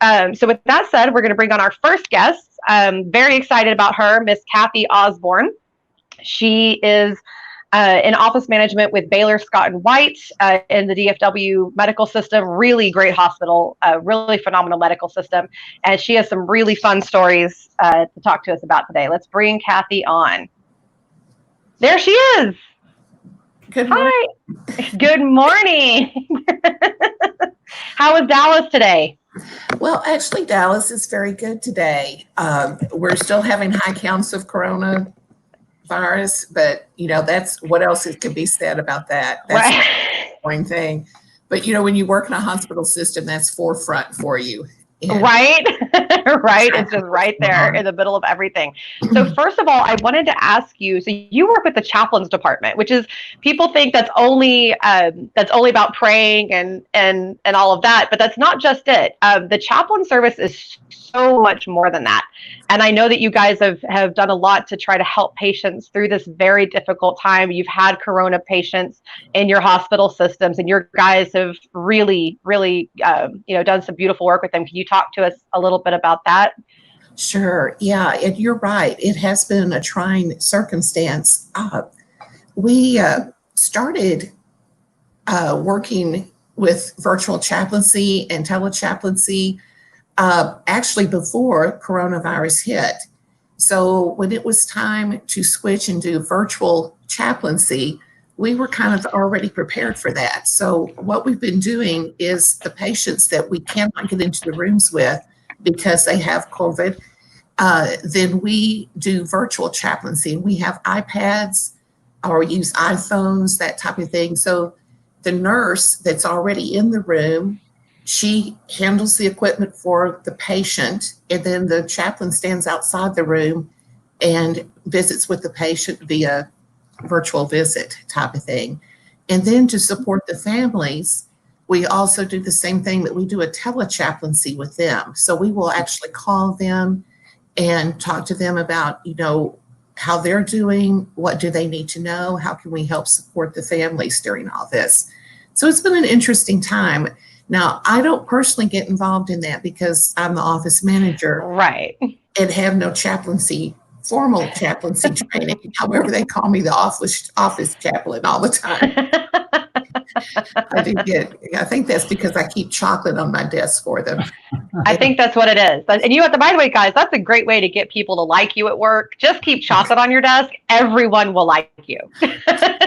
So with that said, we're going to bring on our first guest. Very excited about her, Miss Kathy Osborne. She is in office management with Baylor, Scott and White in the DFW medical system. Really great hospital, really phenomenal medical system. And she has some really fun stories to talk to us about today. Let's bring Kathy on. There she is. Good morning. Hi. Good morning. How was Dallas today? Well, actually, Dallas is very good today. We're still having high counts of coronavirus, but that's what else could be said about that. That's Right. the one thing. But when you work in a hospital system, that's forefront for you. And right. Right. It's just right there in the middle of everything. So first of all, I wanted to ask you, so you work with the chaplains department, which is, people think that's only about praying and all of that, but that's not just it. The chaplain service is so much more than that. And I know that you guys have done a lot to try to help patients through this very difficult time. You've had corona patients in your hospital systems, and your guys have really, really, done some beautiful work with them. Can you talk to us a little bit about that? Sure. Yeah, you're right. It has been a trying circumstance. We started working with virtual chaplaincy and telechaplaincy actually before coronavirus hit. So when it was time to switch and do virtual chaplaincy, we were kind of already prepared for that. So what we've been doing is the patients that we cannot get into the rooms with because they have COVID, then we do virtual chaplaincy. We have iPads or use iPhones, that type of thing. So the nurse that's already in the room, she handles the equipment for the patient, and then the chaplain stands outside the room and visits with the patient via virtual visit type of thing. And then to support the families, we also do the same thing, that we do a telechaplaincy with them. So we will actually call them and talk to them about, how they're doing, what do they need to know, how can we help support the families during all this. So it's been an interesting time. Now, I don't personally get involved in that because I'm the office manager. Right. And have no formal chaplaincy training. However, they call me the office chaplain all the time. I think that's because I keep chocolate on my desk for them. I think that's what it is. And by the way, guys, that's a great way to get people to like you at work. Just keep chocolate on your desk. Everyone will like you.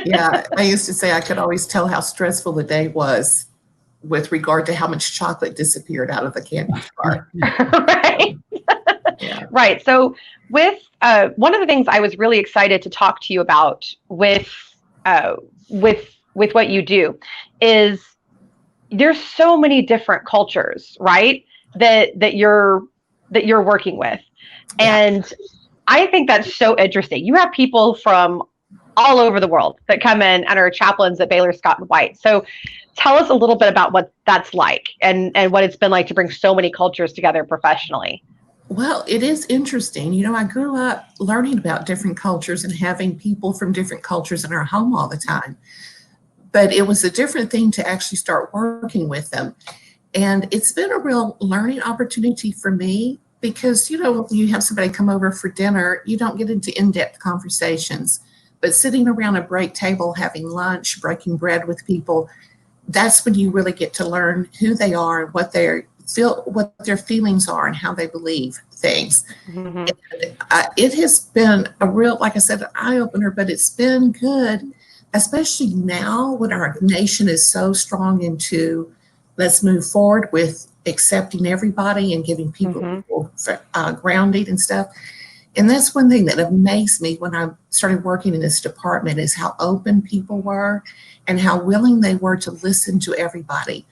Yeah, I used to say I could always tell how stressful the day was with regard to how much chocolate disappeared out of the candy bar. Right. Yeah. Right. So with one of the things I was really excited to talk to you about with what you do is there's so many different cultures, right? That you're working with. Yeah. And I think that's so interesting. You have people from all over the world that come in and are chaplains at Baylor, Scott and White. So tell us a little bit about what that's like and what it's been like to bring so many cultures together professionally. Well, it is interesting. I grew up learning about different cultures and having people from different cultures in our home all the time. But it was a different thing to actually start working with them. And it's been a real learning opportunity for me because, you have somebody come over for dinner, you don't get into in-depth conversations. But sitting around a break table, having lunch, breaking bread with people, that's when you really get to learn who they are and what their feelings are and how they believe things. Mm-hmm. And, it has been a real, like I said, an eye-opener, but it's been good, especially now when our nation is so strong into let's move forward with accepting everybody and giving people grounding and stuff. And that's one thing that amazed me when I started working in this department is how open people were and how willing they were to listen to everybody,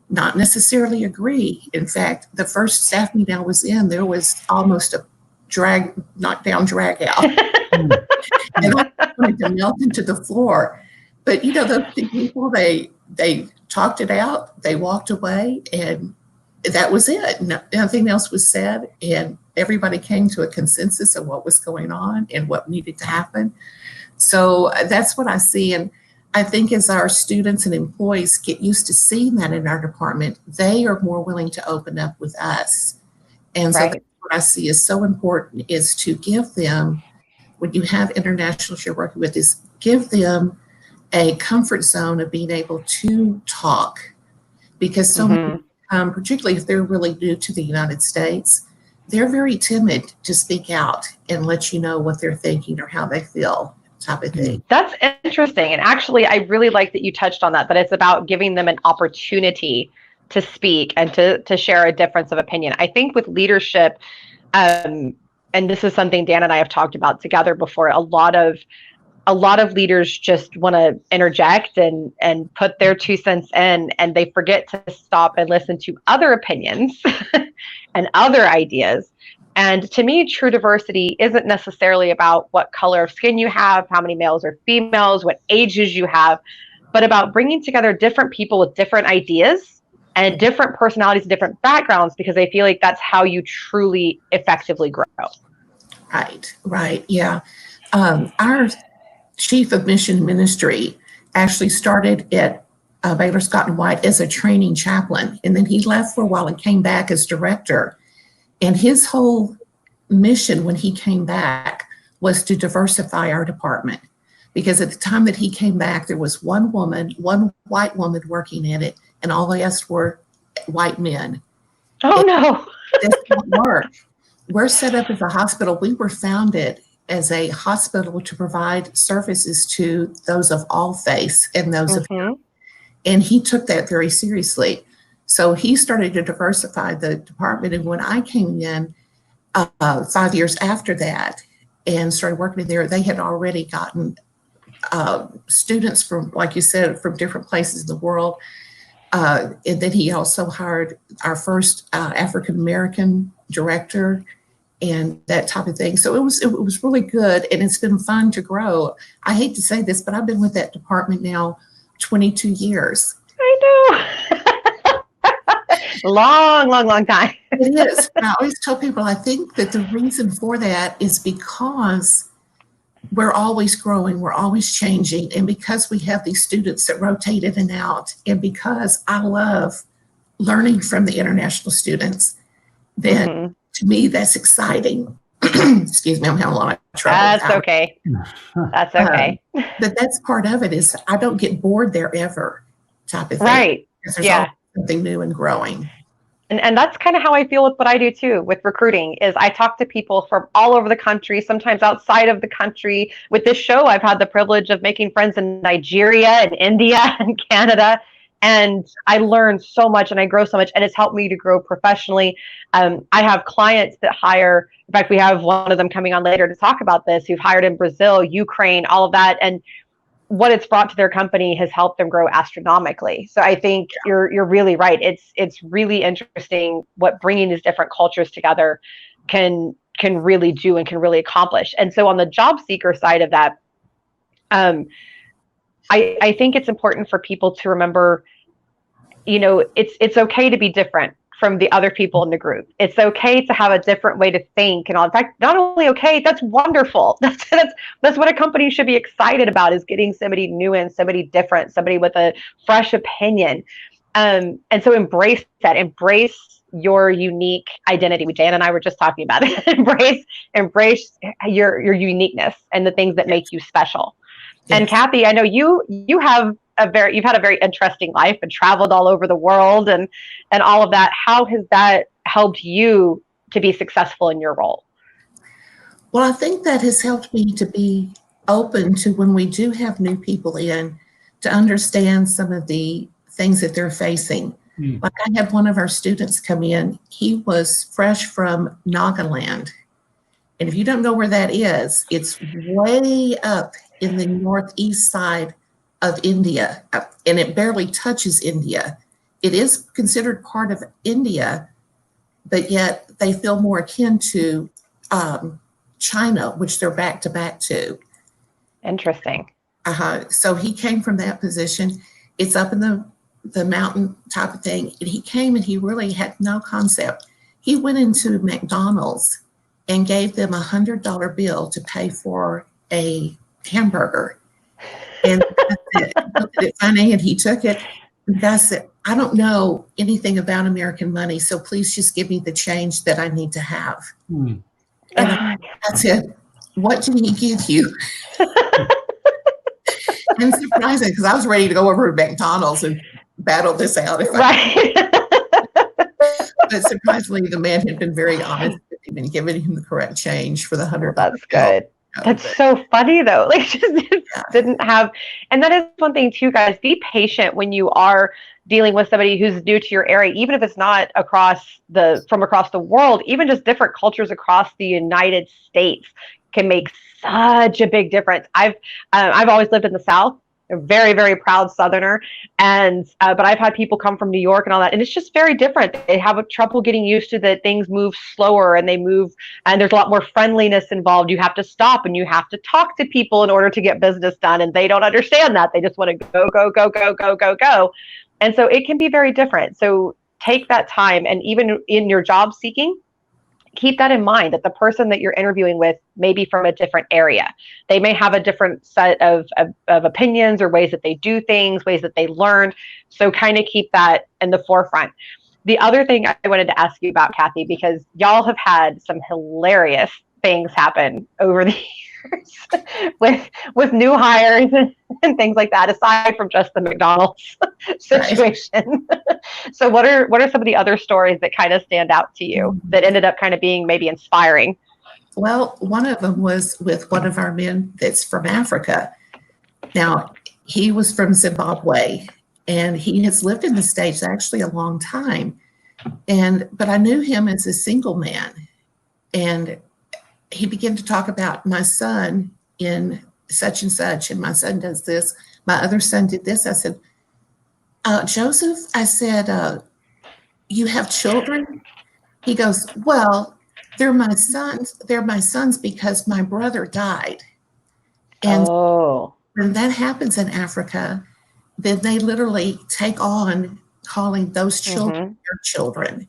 not necessarily agree. In fact, the first staff meeting I was in, there was almost a knockdown drag out. And I wanted to melt into the floor. But, those people, they talked it out, they walked away, and that was it. Nothing else was said, and everybody came to a consensus of what was going on and what needed to happen. So that's what I see. And I think as our students and employees get used to seeing that in our department, they are more willing to open up with us. And so Right. that's what I see is so important is to give them, when you have internationals you're working with, is give them a comfort zone of being able to talk. Because so many, particularly if they're really new to the United States, they're very timid to speak out and let you know what they're thinking or how they feel, type of thing. That's interesting. And actually, I really like that you touched on that it's about giving them an opportunity to speak and to share a difference of opinion. I think with leadership, and this is something Dan and I have talked about together before, a lot of leaders just want to interject and put their 2 cents in, and they forget to stop and listen to other opinions and other ideas. And to me, true diversity isn't necessarily about what color of skin you have, how many males or females, what ages you have, but about bringing together different people with different ideas and different personalities and different backgrounds, because I feel like that's how you truly effectively grow. Right. Yeah. Our chief of mission ministry actually started at Baylor Scott and White as a training chaplain, and then he left for a while and came back as director. And his whole mission when he came back was to diversify our department, because at the time that he came back, there was one white woman working in it, and all the rest were white men. Oh, no. This won't work. We're set up as a hospital. We were founded as a hospital to provide services to those of all faiths and those of him. And he took that very seriously. So he started to diversify the department. And when I came in 5 years after that and started working there, they had already gotten students from, like you said, from different places in the world. And then he also hired our first African-American director and that type of thing. So it was really good, and it's been fun to grow. I hate to say this, but I've been with that department now 22 years. I know. long time. It is. And I always tell people, I think that the reason for that is because we're always growing, we're always changing, and because we have these students that rotate in and out, and because I love learning from the international students, then to me, that's exciting. Excuse me, I'm having a lot of trouble. That's okay. That's okay. But that's part of it, is I don't get bored there ever, type of thing. Right. Because there's always something new and growing. And that's kind of how I feel with what I do too with recruiting, is I talk to people from all over the country, sometimes outside of the country. With this show, I've had the privilege of making friends in Nigeria and India and Canada. And I learn so much and I grow so much, and it's helped me to grow professionally. I have clients that hire, in fact, we have one of them coming on later to talk about this, who've hired in Brazil, Ukraine, all of that. And what it's brought to their company has helped them grow astronomically. So I think you're really right. It's really interesting what bringing these different cultures together can really do and can really accomplish. And so on the job seeker side of that, I think it's important for people to remember, it's okay to be different from the other people in the group. It's okay to have a different way to think. And in fact, not only okay, that's wonderful. That's what a company should be excited about, is getting somebody new in, somebody different, somebody with a fresh opinion. And so embrace that. Embrace your unique identity. Dan and I were just talking about it. embrace your uniqueness and the things that make you special. Yes. And Kathy, I know you've had a very interesting life and traveled all over the world and all of that. How has that helped you to be successful in your role? Well, I think that has helped me to be open to, when we do have new people in, to understand some of the things that they're facing. Like I had one of our students come in, he was fresh from Nagaland. And if you don't know where that is, it's way up in the northeast side of India, and it barely touches India. It is considered part of India, but yet they feel more akin to China, which they're back to back to. Interesting. So he came from that position. It's up in the mountain type of thing. And he came and he really had no concept. He went into McDonald's and gave them $100 bill to pay for a hamburger. And the That's it. He looked at it funny and he took it. And the guy said, I don't know anything about American money, so please just give me the change that I need to have. Hmm. And I said, what did he give you? And surprising, because I was ready to go over to McDonald's and battle this out. But surprisingly, the man had been very honest with him and given him the correct change for the $100. That's good. That's so funny though. Like just didn't have, and that is one thing too, guys. Be patient when you are dealing with somebody who's new to your area, even if it's not from across the world, even just different cultures across the United States can make such a big difference. I've always lived in the South. A very, very proud Southerner. And, but I've had people come from New York and all that. And it's just very different. They have trouble getting used to that things move slower and and there's a lot more friendliness involved. You have to stop and you have to talk to people in order to get business done. And they don't understand that. They just want to go, go, go, go, go, go, go. And so it can be very different. So take that time. And even in your job seeking, keep that in mind, that the person that you're interviewing with may be from a different area. They may have a different set of opinions or ways that they do things, ways that they learn. So kind of keep that in the forefront. The other thing I wanted to ask you about, Kathy, because y'all have had some hilarious things happen over the years with new hires and things like that, aside from just the McDonald's situation. So what are some of the other stories that kind of stand out to you that ended up kind of being maybe inspiring? Well, one of them was with one of our men that's from Africa. Now, he was from Zimbabwe, and he has lived in the States actually a long time. But I knew him as a single man. And he began to talk about my son in such and such, and my son does this. My other son did this. I said, Joseph, I said, you have children? He goes, well, they're my sons. They're my sons because my brother died. And when that happens in Africa, then they literally take on calling those children their children.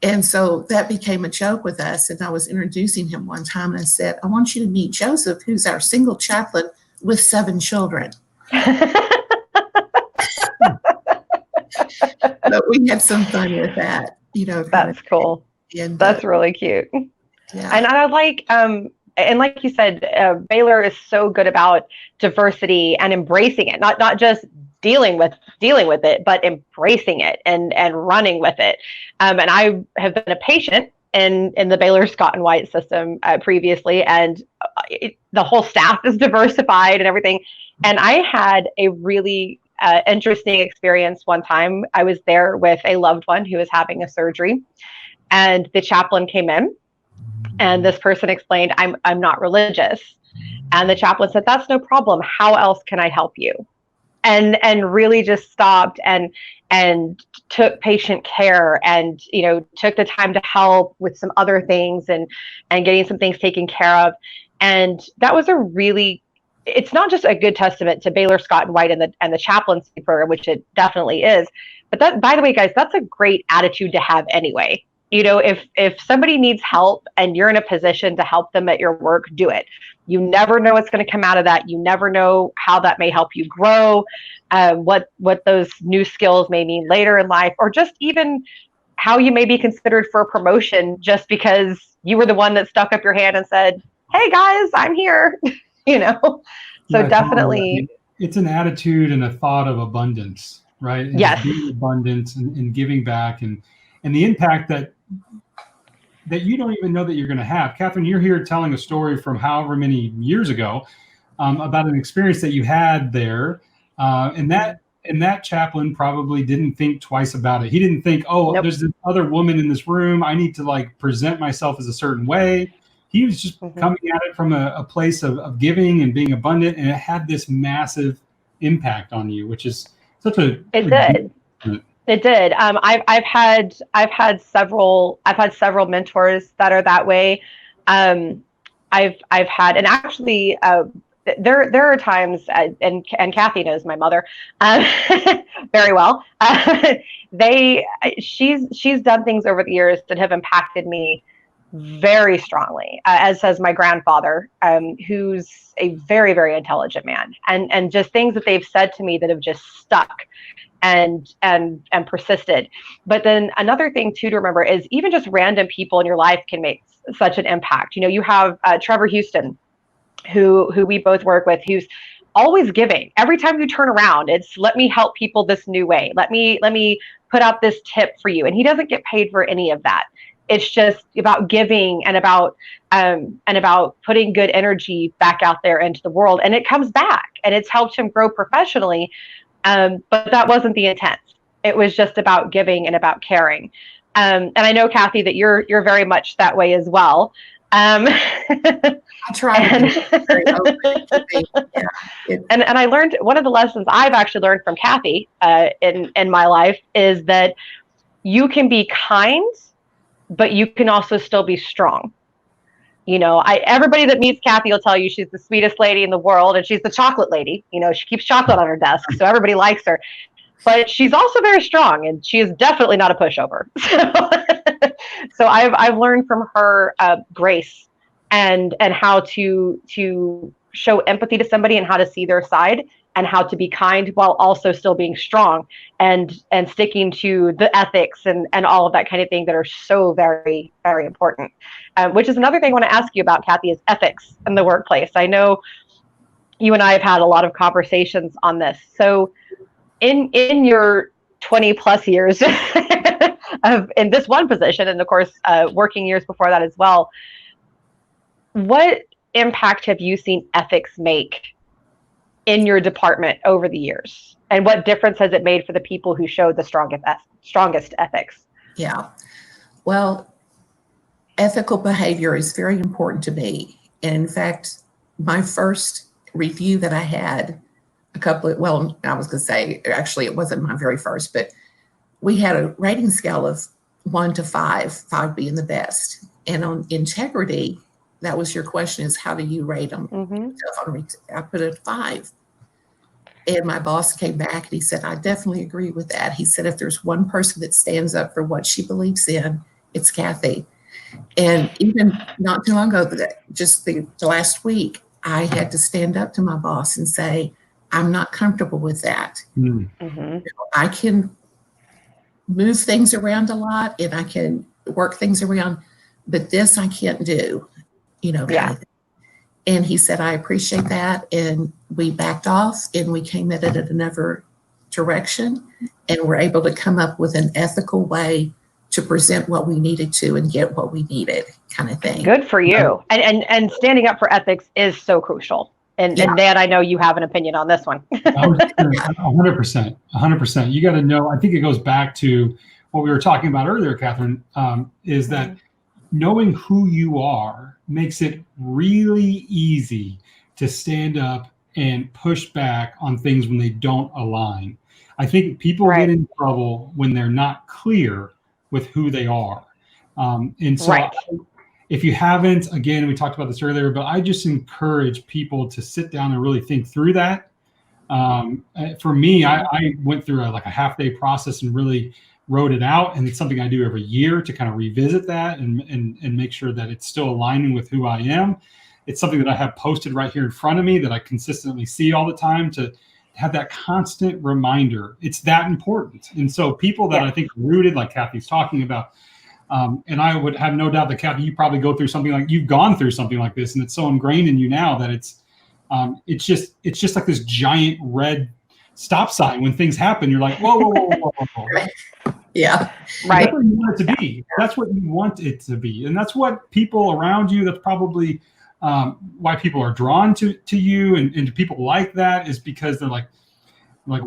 And so that became a joke with us. And I was introducing him one time and I said, I want you to meet Joseph, who's our single chaplain with 7 children. But we had some fun with that, That's cool. And that's really cute. Yeah. And I like, and like you said, Baylor is so good about diversity and embracing it, not just dealing with it, but embracing it and running with it. And I have been a patient in the Baylor Scott and White system previously, and the whole staff is diversified and everything. And I had a really interesting experience one time. I was there with a loved one who was having a surgery, and the chaplain came in, and this person explained, I'm not religious. And the chaplain said, that's no problem. How else can I help you? And really just stopped and took patient care and, took the time to help with some other things and getting some things taken care of. And that was it's not just a good testament to Baylor Scott and White and the chaplaincy program, which it definitely is. But that, by the way, guys, that's a great attitude to have anyway. If somebody needs help and you're in a position to help them at your work, do it. You never know what's going to come out of that. You never know how that may help you grow, what those new skills may mean later in life, or just even how you may be considered for a promotion just because you were the one that stuck up your hand and said, hey guys, I'm here, So yeah, definitely. It's an attitude and a thought of abundance, right? And yes. Being abundant and giving back and the impact that you don't even know that you're going to have. Catherine, you're here telling a story from however many years ago about an experience that you had there. And that chaplain probably didn't think twice about it. He didn't think, nope. There's this other woman in this room. I need to present myself as a certain way. He was just coming at it from a place of giving and being abundant. And it had this massive impact on you, which is such a... It did. It did. I've had several mentors that are that way. I've had, and actually, there are times, and Kathy knows my mother very well. She's done things over the years that have impacted me very strongly, as says my grandfather, who's a very, very intelligent man, and just things that they've said to me that have just stuck and persisted. But then another thing too to remember is even just random people in your life can make such an impact. You know, you have Trevor Houston, who we both work with, who's always giving. Every time you turn around, it's let me help people this new way. Let me put out this tip for you. And he doesn't get paid for any of that. It's just about giving and about putting good energy back out there into the world. And it comes back, and it's helped him grow professionally. But that wasn't the intent. It was just about giving and about caring. And I know, Kathy, that you're very much that way as well. I try to be very open. Yeah, and I learned, one of the lessons I've actually learned from Kathy in my life is that you can be kind, but you can also still be strong. You know, everybody that meets Kathy will tell you she's the sweetest lady in the world, and she's the chocolate lady. You know, she keeps chocolate on her desk, so everybody likes her. But she's also very strong, and she is definitely not a pushover. So I've learned from her grace and how to show empathy to somebody and how to see their side, and how to be kind while also still being strong and sticking to the ethics and all of that kind of thing that are so very, very important. Which is another thing I want to ask you about, Kathy, is ethics in the workplace. I know you and I have had a lot of conversations on this. So in your 20 plus years in this one position, and of course working years before that as well, what impact have you seen ethics make in your department over the years? And what difference has it made for the people who showed the strongest ethics? Yeah. Well, ethical behavior is very important to me. And in fact, my first review that I had I was going to say, actually, it wasn't my very first, but we had a rating scale of 1 to 5, 5 being the best. And on integrity, that was your question, is how do you rate them? Mm-hmm. I put a 5. And my boss came back and he said, I definitely agree with that. He said, if there's one person that stands up for what she believes in, it's Kathy. And even not too long ago, just the last week, I had to stand up to my boss and say, I'm not comfortable with that. Mm-hmm. You know, I can move things around a lot and I can work things around, but this I can't do, you know. Yeah. And he said, I appreciate that. And we backed off and we came at it in another direction, and we're able to come up with an ethical way to present what we needed to and get what we needed, kind of thing. Good for you. And standing up for ethics is so crucial. And Dan, I know you have an opinion on this one. 100%. You got to know, I think it goes back to what we were talking about earlier, Catherine, is that knowing who you are makes it really easy to stand up and push back on things when they don't align. I think people get in trouble when they're not clear with who they are. And so if you haven't, again, we talked about this earlier, but I just encourage people to sit down and really think through that. For me, I went through a half-day process and really wrote it out. And it's something I do every year to kind of revisit that and make sure that it's still aligning with who I am. It's something that I have posted right here in front of me that I consistently see all the time to have that constant reminder. It's that important. And so people that I think are rooted, like Kathy's talking about, and I would have no doubt that, Kathy, you probably you've gone through something like this, and it's so ingrained in you now that it's just like this giant red stop sign. When things happen, you're like, whoa. Yeah. Right. That's what you want it to be. That's what you want it to be. And that's what people around you, that's probably why people are drawn to you and to people like that, is because they're like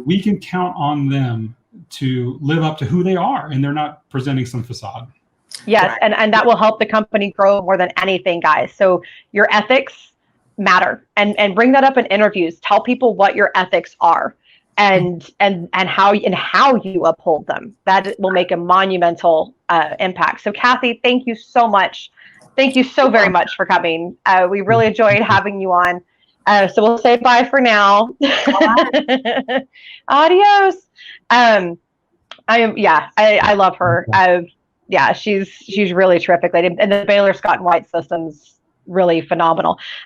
we can count on them to live up to who they are, and they're not presenting some facade. Yes, and that will help the company grow more than anything, guys. So your ethics matter, and bring that up in interviews. Tell people what your ethics are, and how you uphold them. That will make a monumental impact. So Kathy, thank you so much. Thank you so very much for coming. We really enjoyed having you on. So we'll say bye for now. Adios. I love her. Yeah, she's really terrific lady, and the Baylor Scott and White system's really phenomenal.